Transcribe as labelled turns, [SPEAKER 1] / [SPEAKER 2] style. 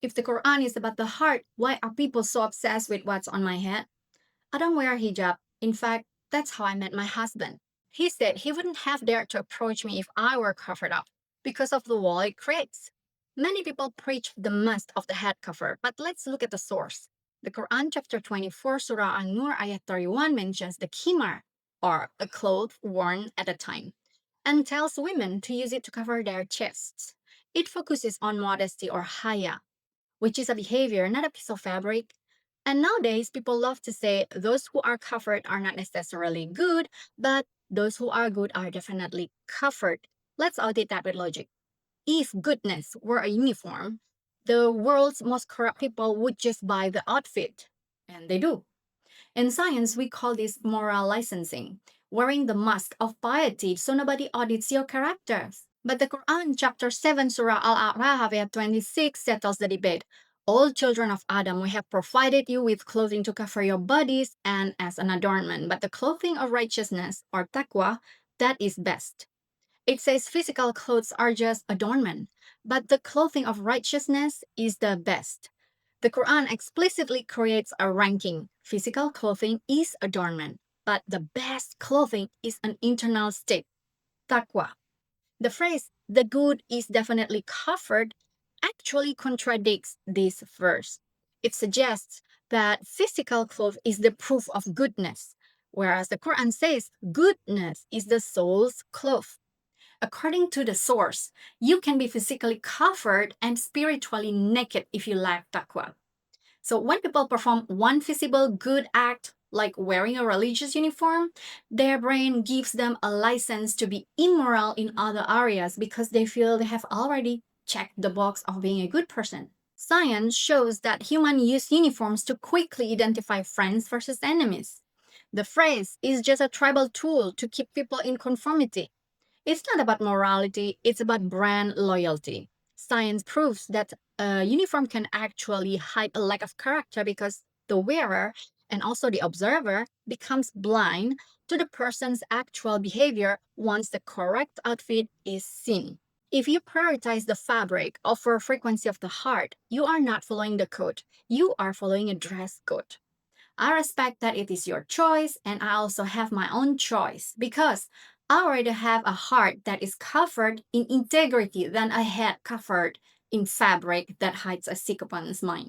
[SPEAKER 1] If the Quran is about the heart, why are people so obsessed with what's on my head? I don't wear a hijab. In fact, that's how I met my husband. He said he wouldn't have dared to approach me if I were covered up because of the wall it creates. Many people preach the must of the head cover, but let's look at the source. The Quran chapter 24, Surah An-Nur ayat 31 mentions the khimar, or a cloth worn at a time, and tells women to use it to cover their chests. It focuses on modesty or haya, which is a behavior, not a piece of fabric. And nowadays, people love to say those who are covered are not necessarily good, but those who are good are definitely covered. Let's audit that with logic. If goodness were a uniform, the world's most corrupt people would just buy the outfit. And they do. In science, we call this moral licensing, wearing the mask of piety so nobody audits your characters. But the Quran, chapter 7, Surah Al-A'raf, ayat 26, settles the debate. All children of Adam, we have provided you with clothing to cover your bodies and as an adornment, but the clothing of righteousness, or taqwa, that is best. It says physical clothes are just adornment, but the clothing of righteousness is the best. The Quran explicitly creates a ranking. Physical clothing is adornment, but the best clothing is an internal state, taqwa. The phrase, the good is definitely covered, actually contradicts this verse. It suggests that physical clothes is the proof of goodness, whereas the Quran says goodness is the soul's cloth. According to the source, you can be physically covered and spiritually naked if you lack taqwa. So when people perform one visible good act, like wearing a religious uniform, their brain gives them a license to be immoral in other areas because they feel they have already checked the box of being a good person. Science shows that humans use uniforms to quickly identify friends versus enemies. The phrase is just a tribal tool to keep people in conformity. It's not about morality, it's about brand loyalty. Science proves that a uniform can actually hide a lack of character because the wearer and also the observer becomes blind to the person's actual behavior once the correct outfit is seen. If you prioritize the fabric over frequency of the heart, you are not following the code. You are following a dress code. I respect that it is your choice, and I also have my own choice because I rather have a heart that is covered in integrity than a head covered in fabric that hides a sick one's mind.